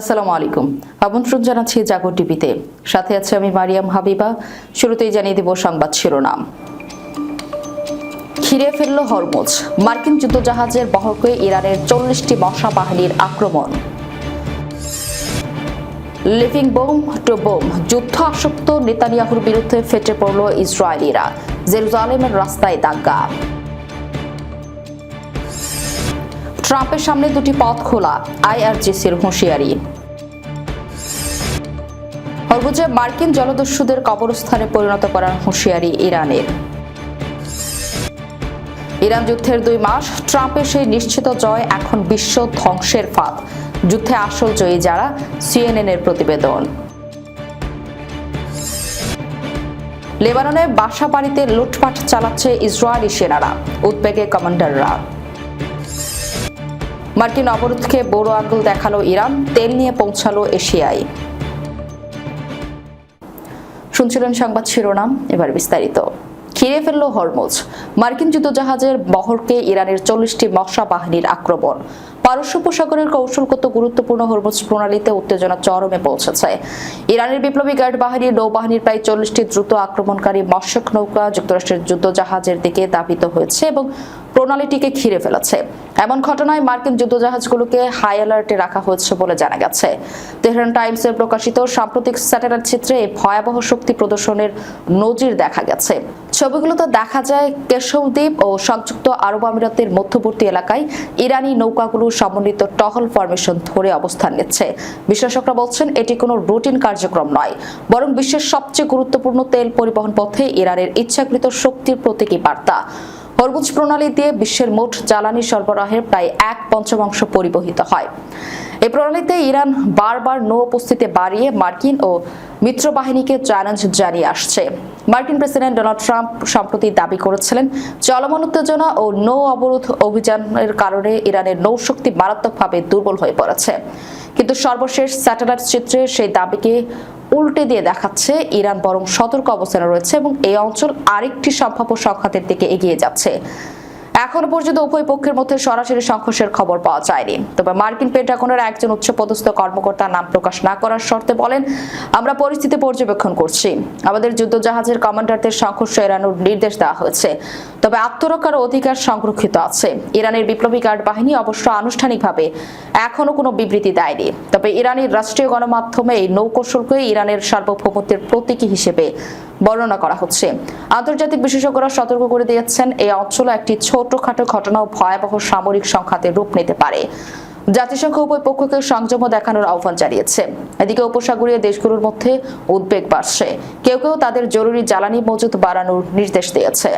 আসসালামু আলাইকুম। আমন্ত্রণ জানাচ্ছি জাগো টিভিতে। সাথে আছে আমি মারিয়াম হাবিবা। শুরুতেই জানিয়ে দেব সংবাদ শিরোনাম। ঘিরে ফেলল হরমুজ। মার্কিন যুদ্ধজাহাজের বহরকে ইরানের 40টি মশা বাহিনীর আক্রমণ। লিভিং বোম টু বোম, যুদ্ধ আসক্ত নেতানিয়াহুর বিরুদ্ধে ফেটে পড়ল ইসরায়েলিরা। জেরুজালেমের রাস্তায় দাঙ্গা। ট্রাম্পের সামনে দুটি পথ খোলা, আইআরজিসির হুঁশিয়ারি। হরমুজে মার্কিন জলদস্যুদের কবরস্থানে পরিণত করার হুঁশিয়ারি ইরানের। ইরান যুদ্ধের 2 মাস, ট্রাম্পের সেই নিশ্চিত জয় এখন বিশ্ব ধ্বংসের ফাঁদ। যুদ্ধে আসল জয়ী যারা, সিএনএনের প্রতিবেদন। লেবাননে বাসা বাড়িতে লুটপাট চালাচ্ছে ইসরায়েলি সেনারা, উদ্বেগে কমান্ডাররা। মার্কিন অবরোধকে বড় আঙ্গুল দেখালো ইরান, তেল নিয়ে পৌঁছালো এশিয়ায়। শুনছিলেন সংবাদ শিরোনাম, এবার বিস্তারিত। ঘিরে ফেলল হরমুজ। মার্কিন যুদ্ধজাহাজের বহরকে ইরানের 40টি মশা বাহিনীর আক্রমণ। পারস্য উপসাগরের কৌশলগত গুরুত্বপূর্ণ হরমুজ প্রণালীতে উত্তেজনা চরমে পৌঁছেছে। ইরানের বিপ্লবী গার্ড বাহিনীর নৌবাহিনীর প্রায় 40টি দ্রুত আক্রমণকারী মস্যক নৌকা যুক্তরাষ্ট্রের যুদ্ধজাহাজের দিকে ধাবিত হয়েছে এবং প্রণালীটিকে ঘিরে ফেলেছে। এমন ঘটনায় মার্কিন যুদ্ধজাহাজগুলোকে হাই অ্যালার্টে রাখা হয়েছে বলে জানা গেছে। তেহরান টাইমসে প্রকাশিত সাম্প্রতিক স্যাটেলাইট চিত্রে এই ভয়াবহ শক্তি প্রদর্শনের নজির দেখা গেছে। ছবিগুলোতে দেখা যায় কেশল দ্বীপ ও সংযুক্ত আরব আমিরাতের মধ্যবর্তী এলাকায় ইরানি নৌকাগুলো সমন্বিত টহল ফরমেশন ধরে অবস্থান নিচ্ছে। বিশ্লেষকরা বলছেন এটি কোনো রুটিন কার্যক্রম নয়, বরং বিশ্বের সবচেয়ে গুরুত্বপূর্ণ তেল পরিবহন পথে ইরানের ইচ্ছাকৃত শক্তির প্রতীকী বার্তা। হরমুজ প্রণালী দিয়ে বিশ্বের মোট জ্বালানি সরবরাহের প্রায় 1/5 পরিবহিত হয়। এই প্রণালীতে ইরান বারবার নৌ উপস্থিতি বাড়িয়ে মার্কিন ও মিত্র বাহিনীকে চ্যালেঞ্জ জানিয়ে আসছে। মার্কিন প্রেসিডেন্ট ডোনাল্ড ট্রাম্প সম্প্রতি দাবি করেছিলেন চলমান উত্তেজনা ও নৌ অবরোধ অভিযানের কারণে ইরানের নৌশক্তি মারাত্মকভাবে দুর্বল হয়ে পড়েছে। কিন্তু সর্বশেষ স্যাটেলাইট চিত্রে সেই দাবিকে উল্টে দিয়ে দেখাচ্ছে ইরান বরং সতর্ক অবস্থানে রয়েছে এবং এই অঞ্চল আরেকটি সম্ভাব্য সংঘাতের দিকে এগিয়ে যাচ্ছে। এখনো পর্যন্ত উভয় পক্ষের মধ্যে সরাসরি সংঘর্ষের খবর পাওয়া যায়নি। তবে মার্কিন পেন্টাগনের একজন উচ্চপদস্থ কর্মকর্তা নাম প্রকাশ না করার শর্তে বলেন, আমরা পরিস্থিতি পর্যবেক্ষণ করছি। আমাদের যুদ্ধজাহাজের কমান্ডারদের সংঘর্ষ এড়ানোর নির্দেশ দেওয়া হয়েছে, তবে আত্মরক্ষার অধিকার সংরক্ষিত আছে। ইরানের বিপ্লবী গার্ড বাহিনী অবশ্য আনুষ্ঠানিকভাবে এখনো কোনো বিবৃতি দেয়নি। তবে ইরানের রাষ্ট্রীয় গণমাধ্যমে এই নৌকৌশলকে ইরানের সার্বভৌমত্বের প্রতীকী হিসেবে বর্ণনা করা হচ্ছে। আন্তর্জাতিক বিশেষজ্ঞরা সতর্ক করে দিয়েছেন এই অঞ্চলে একটি ছোটখাটো ঘটনাও ভয়াবহ সামরিক সংঘাতের রূপ নিতে পারে। জাতিসংঘ উভয় পক্ষকে সংযম দেখানোর আহ্বান জানিয়েছে। এদিকে উপসাগরীয় দেশগুলোর মধ্যে উদ্বেগ বাড়ছে। কেউ কেউ তাদের জরুরি জ্বালানি মজুত বাড়ানোর নির্দেশ দিয়েছে।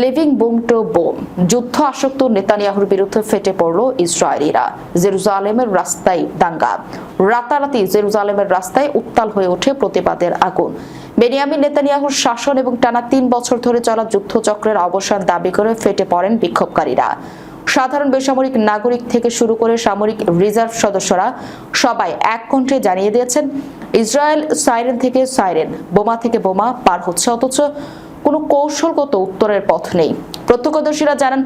লিভিং বোম টু বোম, যুদ্ধ আসক্ত নেতানিয়াহুর বিরুদ্ধে ফেটে পড়ল ইসরায়েলিরা। জেরুজালেমের রাস্তায় দাঙ্গা। রাতারাতি জেরুজালেমের রাস্তায় উত্তাল হয়ে ওঠে প্রতিবাদের আগুন। বেনিয়ামিন নেতানিয়াহুর শাসন এবং টানা 3 বছর ধরে চলা যুদ্ধচক্রের অবসান দাবি করে ফেটে পড়েন বিক্ষোভকারীরা। সাধারণ বেসামরিক নাগরিক থেকে শুরু করে সামরিক রিজার্ভ সদস্যরা সবাই এক কণ্ঠে জানিয়ে দিয়েছেন, ইসরায়েল সাইরেন থেকে সাইরেন, বোমা থেকে বোমা পার হচ্ছে, অথচ কোনো কৌশলগত উত্তরের পথ নেই। প্রত্যক্ষদর্শীরা জানান,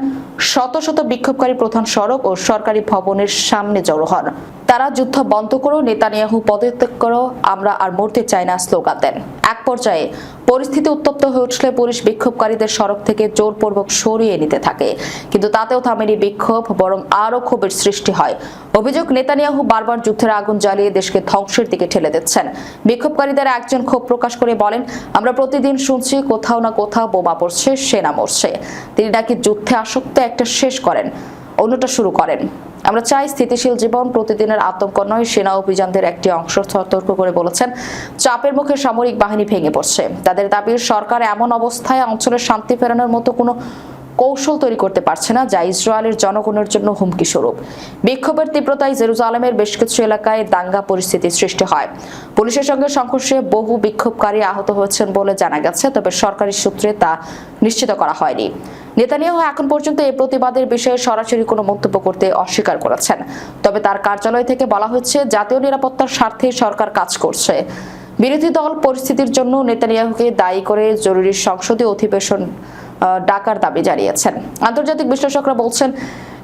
শত শত বিক্ষোভকারী প্রধান সড়ক ও সরকারি ভবনের সামনে জড়ো হন। তারা যুদ্ধ বন্ধ করো, নেতানিয়াহু পদত্যাগ করো, আমরা আর মরতে চাই না স্লোগান দেন। এক পর্যায়ে পরিস্থিতি উত্তপ্ত হয়ে উঠলে পুলিশ বিক্ষোভকারীদের সড়ক থেকে জোরপূর্বক সরিয়ে নিতে থাকে, কিন্তু তাতেও থামেনি বিক্ষোভ, বরং আরও ক্ষোভের সৃষ্টি হয়। অভিযোগ, নেতানিয়াহু বারবার যুদ্ধের আগুন জ্বালিয়ে দেশকে ধ্বংসের দিকে ঠেলে দিচ্ছেন। বিক্ষোভকারীদের একজন ক্ষোভ প্রকাশ করে বলেন, আমরা প্রতিদিন শুনছি কোথাও না কোথাও বোমা পড়ছে, সেনা মরছে। তিনি নাকি যুদ্ধে আসক্ত একটা শেষ করেন, অন্যটা শুরু করেন। আমরা চাই স্থিতিশীল জীবন, প্রতিদিনের আতঙ্ক নয়। সেনা অভিযানদের একটি অংশ সতর্ক করে বলেছেন, চাপের মুখে সামরিক বাহিনী ভেঙে পড়ছে। তাদের দাবির সরকার এমন অবস্থায় অঞ্চলের শান্তি ফেরানোর মতো কোনো কৌশল তৈরি করতে পারছে না, যা ইসরায়েলের জনগণের জন্য হুমকি স্বরূপ। বিক্ষোভের তীব্রতায় জেরুজালেমের বেশ কিছু এলাকায় দাঙ্গা পরিস্থিতি সৃষ্টি হয়। পুলিশের সঙ্গে সংঘর্ষে বহু বিক্ষোভকারী আহত হয়েছেন বলে জানা গেছে, তবে সরকারি সূত্রে তা নিশ্চিত করা হয়নি। নেতানিয়াহু এখন পর্যন্ত এই প্রতিবাদের বিষয়ে সরাসরি কোনো মন্তব্য করতে অস্বীকার করেছেন। তবে তার কার্যালয় থেকে বলা হচ্ছে, জাতীয় নিরাপত্তার স্বার্থে সরকার কাজ করছে। বিরোধী দল পরিস্থিতির জন্য নেতানিয়াহুকে দায়ী করে জরুরি সংসদীয় অধিবেশন ডাকার দাবি জানিয়েছেন। আন্তর্জাতিক বিশ্লেষকরা বলছেন,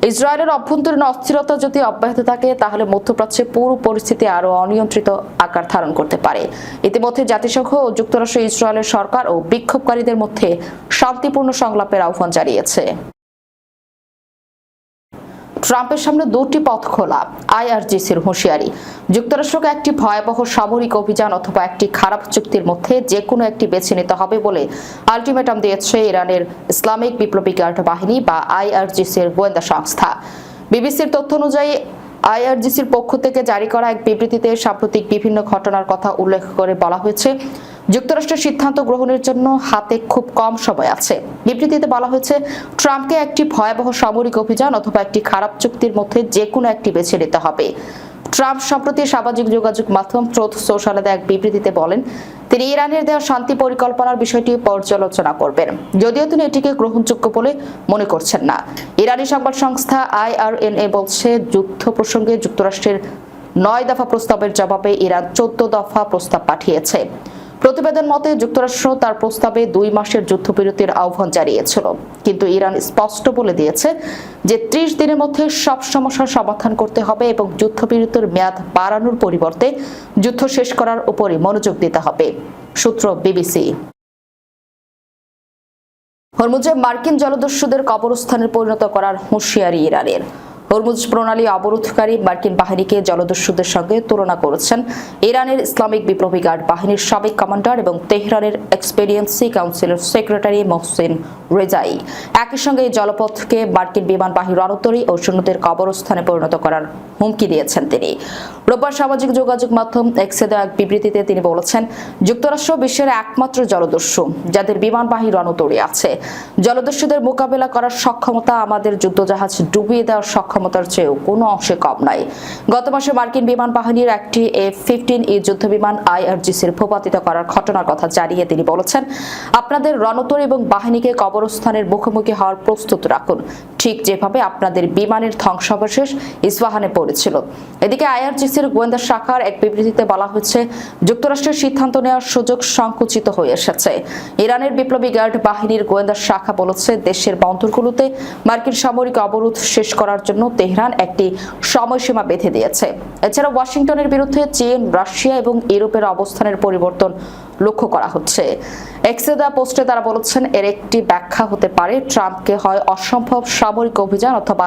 ইসরায়েলের অভ্যন্তরীণ অস্থিরতা যদি অব্যাহত থাকে তাহলে মধ্যপ্রাচ্যে পুরো পরিস্থিতি আরও অনিয়ন্ত্রিত আকার ধারণ করতে পারে। ইতিমধ্যে জাতিসংঘ ও যুক্তরাষ্ট্র ইসরায়েলের সরকার ও বিক্ষোভকারীদের মধ্যে শান্তিপূর্ণ সংলাপের আহ্বান জানিয়েছে। ট্রাম্পের সামনে দুটি পথ খোলা, আইআরজিসির হুঁশিয়ারি। যুক্তরাষ্ট্রকে একটি ভয়াবহ সামরিক অভিযান অথবা একটি খারাপ চুক্তির মধ্যে যে কোনো একটি বেছে নিতে হবে বলে আলটিমেটাম দিয়েছে ইরানের ইসলামিক বিপ্লবী গার্ড বাহিনী বা আইআরজিসির গোয়েন্দা সংস্থা। বিবিসির তথ্য অনুযায়ী আইআরজিসির পক্ষ থেকে জারি করা এক বিবৃতিতে সাম্প্রতিক বিভিন্ন ঘটনার কথা উল্লেখ করে বলা হয়েছে, যুক্তরাষ্ট্রের সিদ্ধান্ত গ্রহণের জন্য হাতে খুব কম সময় আছে। বিবৃতিতে বলা হয়েছে, ট্রাম্পকে একটি ভয়াবহ সামরিক অভিযান অথবা একটি খারাপ চুক্তির মধ্যে যে কোনো একটি বেছে নিতে হবে। ট্রাম্প সম্প্রতি সামাজিক যোগাযোগ মাধ্যম ট্রুথ সোশ্যালে এক বিবৃতিতে বলেন, তিনি ইরানের দেওয়া শান্তি পরিকল্পনার বিষয়টি পর্যালোচনা করবেন, যদিও তিনি এটিকে গ্রহণযোগ্য বলে মনে করছেন না। ইরানি সংবাদ সংস্থা IRNA বলছে, যুদ্ধ প্রসঙ্গে যুক্তরাষ্ট্রের 9 দফা প্রস্তাবের জবাবে ইরান 14 দফা প্রস্তাব পাঠিয়েছে। প্রতিবেদন মতে যুক্তরাষ্ট্র তার প্রস্তাবে 2 মাসের যুদ্ধবিরতির আহ্বান জানিয়েছিল, কিন্তু ইরান স্পষ্ট বলে দিয়েছে যে 30 দিনের মধ্যে সব সমস্যার সমাধান করতে হবে এবং যুদ্ধবিরতির মেয়াদ বাড়ানোর পরিবর্তে যুদ্ধ শেষ করার উপরই মনোযোগ দিতে হবে। সূত্র বিবিসি। হরমুজে মার্কিন জলদস্যুদের কবরস্থানে পরিণত করার হুঁশিয়ারি ইরানের। হরমুজ প্রণালী অবরোধকারী মার্কিন বাহিনীকে জলদস্যুদের সঙ্গে তুলনা করেছেন ইরানের ইসলামিক বিপ্লবী গার্ড বাহিনীর সাবেক কমান্ডার এবং তেহরানের এক্সপেরিয়েন্সি কাউন্সিলের সেক্রেটারি মোহসিন রেজাই। একই সঙ্গে এই জলপথকে মার্কিন বিমানবাহী রণতরী ও সৈন্যদের কবরস্থানে পরিণত করার হুমকি দিয়েছেন তিনি। রোববার সামাজিক যোগাযোগ মাধ্যম এক্সে দেওয়া এক বিবৃতিতে তিনি বলেছেন, যুক্তরাষ্ট্র বিশ্বের একমাত্র জলদস্যু যাদের বিমানবাহী রণতরী আছে। জলদস্যুদের মোকাবেলা করার সক্ষমতা আমাদের যুদ্ধজাহাজ ডুবিয়ে দেওয়ার সক্ষমতার চেয়েও কোনো অংশে কম নয়। গত মাসে মার্কিন বিমান বাহিনীর একটি F-15E যুদ্ধবিমান আইআরজিসির ভূপাতিত করার ঘটনার কথা জানিয়ে তিনি বলেছেন, আপনাদের রণতরী এবং বাহিনীকে কবরস্থানের মুখোমুখি হওয়ার প্রস্তুত রাখুন, ঠিক যেভাবে আপনাদের বিমানের ধ্বংসাবশেষ ইস্পাহানে পড়েছিল। এদিকে আইআরজিসির গোয়েন্দা শাখার এক বিবৃতিতে বলা হয়েছে, যুক্তরাষ্ট্রের সিদ্ধান্ত নেওয়ার সুযোগ সংকুচিত হয়ে এসেছে। ইরানের বিপ্লবী গার্ড বাহিনীর গোয়েন্দা শাখা বলেছে, দেশের বন্দরগুলোতে মার্কিন সামরিক অবরোধ শেষ করার জন্য তেহরান একটি সময়সীমা বেঁধে দিয়েছে। এছাড়া ওয়াশিংটনের বিরুদ্ধে চীন, রাশিয়া এবং ইউরোপের অবস্থানের পরিবর্তন লক্ষ্য করা হচ্ছে। এক্সে দেওয়া পোস্টে তারা বলেছেন, এর একটি ব্যাখ্যা হতে পারে ট্রাম্পকে হয় অসম্ভব সামরিক অভিযান অথবা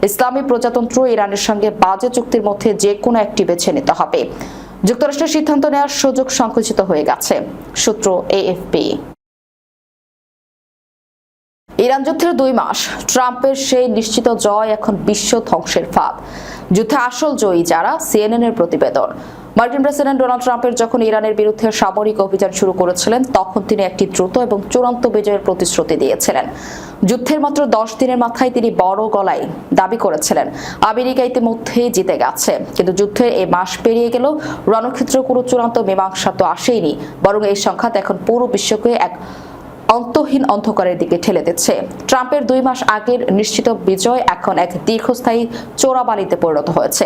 ইসলামী প্রজাতন্ত্র ইরানের সঙ্গে বাজে চুক্তির মধ্যে যে কোনো একটি বেছে নিতে হবে। যুক্তরাষ্ট্রের সিদ্ধান্ত নেওয়ার সুযোগ সংকুচিত হয়ে গেছে। সূত্র AFP। ইরান যুদ্ধের 2 মাস, ট্রাম্পের সেই নিশ্চিত জয় এখন বিশ্ব ধ্বংসের ফাঁদ। যুদ্ধে আসল জয়ী যারা, CNN এর প্রতিবেদন। মার্কিন প্রেসিডেন্ট ডোনাল্ড ট্রাম্পের যখন ইরানের বিরুদ্ধে সামরিক অভিযান শুরু করেছিলেন, তখন তিনি একটি দ্রুত এবং চূড়ান্ত বিজয়ের প্রতিশ্রুতি দিয়েছিলেন। যুদ্ধের মাত্র 10 দিনের মাথায় তিনি বড় গলায় দাবি করেছিলেন, আমেরিকা ইতিমধ্যেই জিতে গেছে। কিন্তু যুদ্ধের এই মাস পেরিয়ে গেল, রণক্ষেত্রে কোনো চূড়ান্ত মীমাংসা তো আসেইনি, বরং এই সংঘাত এখন পুরো বিশ্বকে এক অন্তহীন অন্ধকারের দিকে ঠেলে দিচ্ছে। ট্রাম্পের 2 মাস আগের নিশ্চিত বিজয় এখন এক দীর্ঘস্থায়ী চোরাবালিতে পরিণত হয়েছে।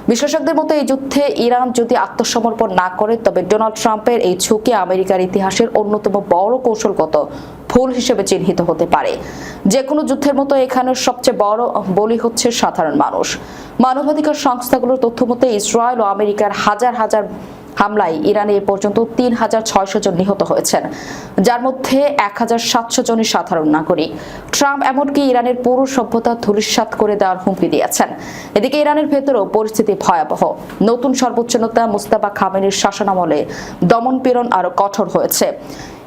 বিশ্লেষকদের মতো এই যুদ্ধে ইরান যদি আত্মসমর্পণ না করে, তবে ডোনাল্ড ট্রাম্পের এই ঝুঁকি আমেরিকার ইতিহাসের অন্যতম বড় কৌশলগত ভুল হিসেবে চিহ্নিত হতে পারে। যে কোনো যুদ্ধের মতো এখানের সবচেয়ে বড় বলি হচ্ছে সাধারণ মানুষ। মানবাধিকার সংস্থাগুলোর তথ্য মতে ইসরায়েল ও আমেরিকার হাজার হাজার হামলায় ইরানে এ পর্যন্ত 3600 জন নিহত হয়েছেন, যার মধ্যে 1700 জনই সাধারণ নাগরিক। ট্রাম্প এমনকি ইরানের পুরো সভ্যতা ধূলিসাৎ করে দেওয়ার হুমকি দিয়েছেন। এদিকে ইরানের ভেতরেও পরিস্থিতি ভয়াবহ। নতুন সর্বোচ্চ নেতা মুস্তাফা খামেনির শাসনামলে দমন-পীড়ন আরো কঠোর হয়েছে।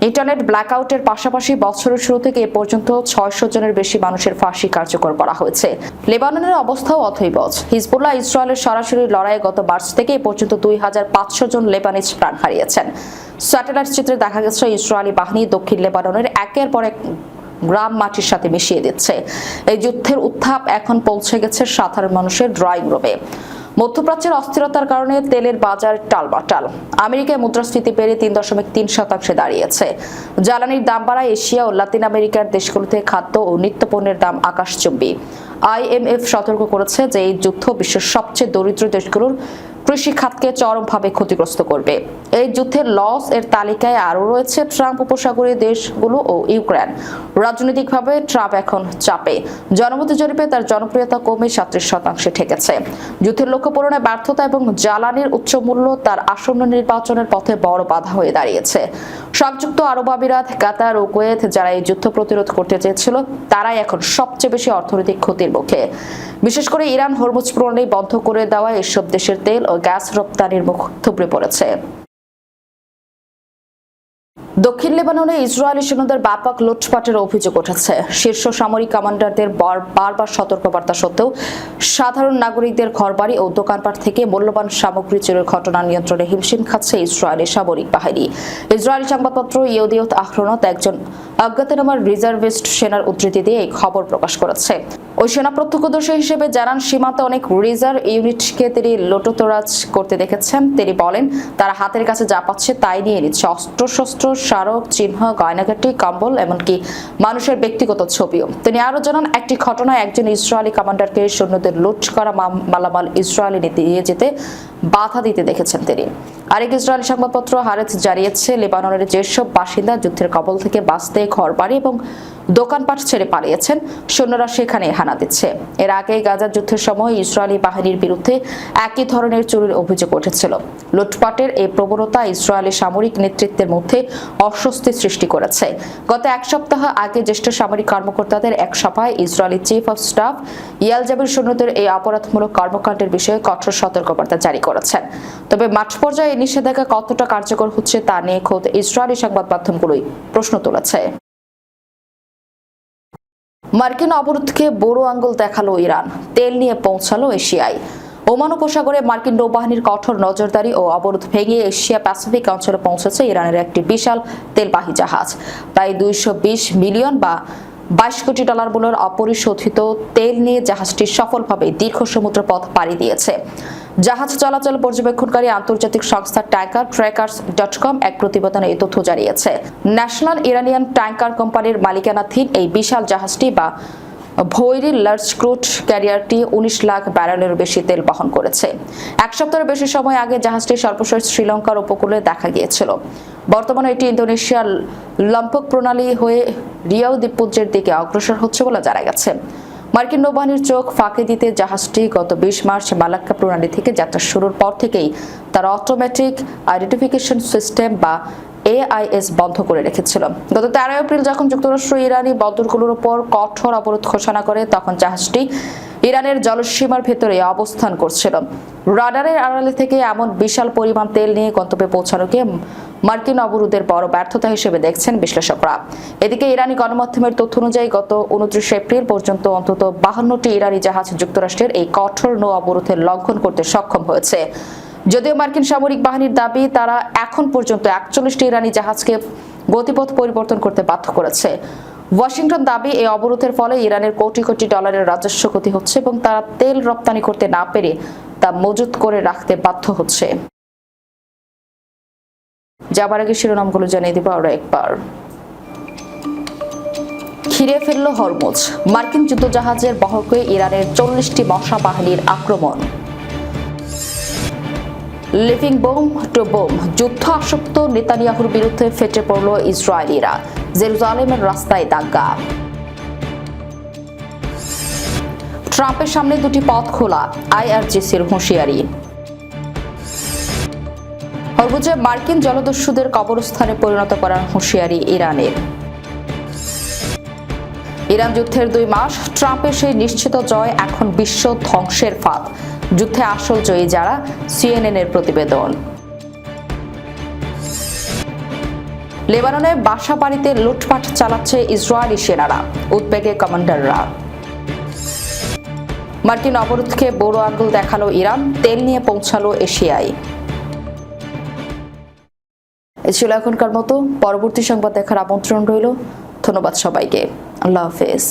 ইন্টারনেট ব্ল্যাকআউটের পাশাপাশি বছরের শুরু থেকে এ পর্যন্ত 600 জনের বেশি মানুষের ফাঁসি কার্যকর করা হয়েছে। লেবাননের অবস্থাও অথৈবচ। হিজবুল্লাহ ইসরায়েলের সরাসরি লড়াইয়ে গত মার্চ থেকে এ পর্যন্ত 2500 জন লেবানিজ প্রাণ হারিয়েছেন। স্যাটেলাইট চিত্রে দেখা গেছে, ইসরায়েলি বাহিনী দক্ষিণ লেবাননের একের পর এক গ্রাম মাটির সাথে মিশিয়ে দিচ্ছে। এই যুদ্ধের উত্তাপ এখন পৌঁছে গেছে সাধারণ মানুষের ড্রয়িং রুমে। মধ্যপ্রাচ্যের অস্থিরতার কারণে তেলের বাজার টালবাটাল। আমেরিকায় মুদ্রাস্ফীতি বেড়ে 3.3% দাঁড়িয়েছে। জ্বালানির দাম বাড়ায় এশিয়া ও লাতিন আমেরিকার দেশগুলোতে খাদ্য ও নিত্যপণ্যের দাম আকাশচুম্বী। IMF সতর্ক করেছে যে এই যুদ্ধ বিশ্বের সবচেয়ে দরিদ্র দেশগুলোর কৃষি খাতকে চরমভাবে ক্ষতিগ্রস্ত করবে। এই যুদ্ধের লস এর তালিকায় আরও রয়েছে ট্রাম্প উপসাগরীয় দেশগুলো ও ইউক্রেন। রাজনৈতিকভাবে ট্রাম্প এখন চাপে। জনমত জরিপে তার জনপ্রিয়তা কমে 37% ঠেকেছে। যুদ্ধের লক্ষ্য পূরণে ব্যর্থতা এবং জ্বালানির উচ্চ মূল্য তার আসন্ন নির্বাচনের পথে বড় বাধা হয়ে দাঁড়িয়েছে। সংযুক্ত আরব আমিরাত, কাতার ও কুয়েত যারা এই যুদ্ধ প্রতিরোধ করতে চেয়েছিল তারাই এখন সবচেয়ে বেশি অর্থনৈতিক ক্ষতির মুখে। বিশেষ করে ইরান হরমুজ প্রণালী বন্ধ করে দেওয়া এসব দেশের তেল ও গ্যাস রপ্তানির মুখ থুবড়ে পড়েছে। দক্ষিণ লেবাননে ইসরায়েলি সৈন্যদের ব্যাপক লুটপাটের অভিযোগ উঠেছে। শীর্ষ সামরিক কমান্ডারদের বারবার সতর্কবার্তা সত্ত্বেও সাধারণ নাগরিকদের ঘরবাড়ি ও দোকানপাট থেকে মূল্যবান সামগ্রী চুরির ঘটনা নিয়ন্ত্রণে হিমশিম খাচ্ছে ইসরায়েলি সামরিক বাহিনী। ইসরায়েলি সংবাদপত্র ইয়েদিওত আহরোনত একজন অজ্ঞাতনামা রিজার্ভিস্ট সেনার উদ্ধৃতি দিয়ে এই খবর প্রকাশ করেছে। ওই সেনা প্রত্যক্ষদর্শী হিসেবে জানান, সীমান্তে অনেক রিজার্ভ ইউনিটকে তিনি লুটোতরাজ করতে দেখেছেন। তিনি বলেন, তারা হাতের কাছে যা পাচ্ছে তাই নিয়ে নিচ্ছে, অস্ত্রশস্ত্র, স্মারক চিহ্ন, গয়নাগাটি, কম্বল, এমনকি মানুষের ব্যক্তিগত ছবিও। তিনি আরো জানান, একটি ঘটনায় একজন ইসরায়েলি কমান্ডারকে সৈন্যদের লুট করা মালামাল ইসরায়েলি নিয়ে যেতে বাধা দিতে দেখেছেন তিনি। আরেক ইসরায়েলি সংবাদপত্র হারেজ জানিয়েছে, লেবাননের যেসব বাসিন্দা যুদ্ধের কবল থেকে বাঁচতে ঘরবাড়ি এবং দোকানপাট ছেড়ে পালিয়েছেন, সৈন্যরা সেখানে হানা দিচ্ছে। এর আগে গাজার যুদ্ধের সময় ইসরায়েলি বাহিনীর বিরুদ্ধে একই ধরনের চুরির অভিযোগ উঠেছিল। লুটপাটের এই প্রবণতা ইসরায়েলি সামরিক নেতৃত্বের মধ্যে অস্বস্তি সৃষ্টি করেছে। গত এক সপ্তাহ আগে জ্যেষ্ঠ সামরিক কর্মকর্তাদের এক সভায় ইসরায়েলি চিফ অব স্টাফ ইয়াল জাবির সৈন্যদের এই অপরাধমূলক কর্মকাণ্ডের বিষয়ে কঠোর সতর্কবার্তা জারি করেছেন। তবে মাঠ পর্যায়ে এই নিষেধাজ্ঞা কতটা কার্যকর হচ্ছে তা নিয়ে খোদ ইসরায়েলি সংবাদ মাধ্যমগুলোই প্রশ্ন তুলেছে। মার্কিন অবরোধকে বড় আঙ্গুল দেখালো ইরান, তেল নিয়ে পৌঁছালো এশিয়ায়। ওমান উপসাগরে মার্কিন নৌবাহিনীর কঠোর নজরদারি ও অবরোধ ভেঙে এশিয়া প্যাসিফিক অঞ্চলে পৌঁছেছে ইরানের একটি বিশাল তেলবাহী জাহাজ। প্রায় 220 মিলিয়ন বা 22 কোটি ডলার মূল্যের অপরিশোধিত তেল নিয়ে জাহাজটি সফলভাবে দীর্ঘ সমুদ্র পথ পাড়ি দিয়েছে। জাহাজ চলাচল পর্যবেক্ষণকারী আন্তর্জাতিক সংস্থা ট্যাঙ্কার.com এক প্রতিবেদনে এই তথ্য জানিয়েছে। ন্যাশনাল ইরানিয়ান ট্যাঙ্কার কোম্পানির মালিকানাধীন এই বিশাল জাহাজটি বা ভৈরি লার্জ ক্রুড ক্যারিয়ারটি 19 লাখ ব্যারেলের বেশি তেল বহন করেছে। এক সপ্তাহের বেশি সময় আগে জাহাজটি সর্বশেষ শ্রীলঙ্কার উপকূলে দেখা গিয়েছিল। বর্তমানে এটি ইন্দোনেশিয়ার লম্পক প্রণালী হয়ে রিয়াও দ্বীপপুঞ্জের দিকে অগ্রসর হচ্ছে বলে জানা গেছে। মার্কিন নৌবাহিনীর চোখ ফাঁকি দিতে জাহাজটি গত 20 মার্চ মালাক্কা প্রণালী থেকে যাত্রা শুরুর পর থেকেই তার অটোমেটিক আইডেন্টিফিকেশন সিস্টেম বা AIS বন্ধ করে রেখেছিল। গত 13 এপ্রিল যখন যুক্তরাষ্ট্র ইরানি বন্দরগুলোর উপর কঠোর অবরোধ ঘোষণা করে, তখন জাহাজটি ইরানের জলসীমার ভেতরে অবস্থান করছিল। রাডারের আড়ালে থেকে এমন বিশাল পরিমাণ তেল নিয়ে গন্তব্যে পৌঁছানোকে মার্কিন অবরোধের বড় ব্যর্থতা হিসেবে দেখছেন বিশ্লেষকরা। এদিকে ইরানি গণমাধ্যমের তথ্য অনুযায়ী গত 29 এপ্রিল পর্যন্ত অন্তত 52টি ইরানি জাহাজ যুক্তরাষ্ট্রের এই কঠোর নৌ অবরোধের লঙ্ঘন করতে সক্ষম হয়েছে। যদিও মার্কিন সামরিক বাহিনীর দাবি, তারা এখন পর্যন্ত 41টি ইরানি জাহাজকে গতিপথ পরিবর্তন করতে বাধ্য করেছে। ওয়াশিংটন দাবি, এই অবরোধের ফলে ইরানের কোটি কোটি ডলারের রাজস্ব ক্ষতি হচ্ছে এবং তারা তেল রপ্তানি করতে না পেরে তা মজুত করে রাখতে বাধ্য হচ্ছে। যাবার আগে শিরোনামগুলো জানিয়ে দিব আরো একবার। ঘিরে ফেলল হরমুজ, মার্কিন যুদ্ধজাহাজের বহরকে ইরানের 40টি মশা বাহিনীর আক্রমণ। লিভিং বোম টু বোম, যুদ্ধ আসক্ত নেতানিয়াহুর বিরুদ্ধে ফেটে পড়ল ইসরায়েলিরা, জেরুজালেমের রাস্তায় দাঙ্গা। ট্রাম্পের সামনে দুটি পথ খোলা, IRGCর হুঁশিয়ারি। হরমুজে মার্কিন জলদস্যুদের কবরস্থানে পরিণত করার হুঁশিয়ারি ইরানের। ইরান যুদ্ধের 2 মাস, ট্রাম্পের সেই নিশ্চিত জয় এখন বিশ্ব ধ্বংসের ফাঁদ, যুদ্ধে আসল জয়ী যারা, CNN এর প্রতিবেদন। লেবাননে বাসা বাড়িতে লুটপাট চালাচ্ছে ইসরায়েলি সেনারা, উদ্বেগে কমান্ডাররা। মার্কিন অবরোধকে বড় আঙ্গুল দেখালো ইরান, তেল নিয়ে পৌঁছালো এশিয়ায়। এ ছিল এখনকার মতো, পরবর্তী সংবাদ দেখার আমন্ত্রণ রইল। ধন্যবাদ সবাইকে, আল্লাহ হাফেজ।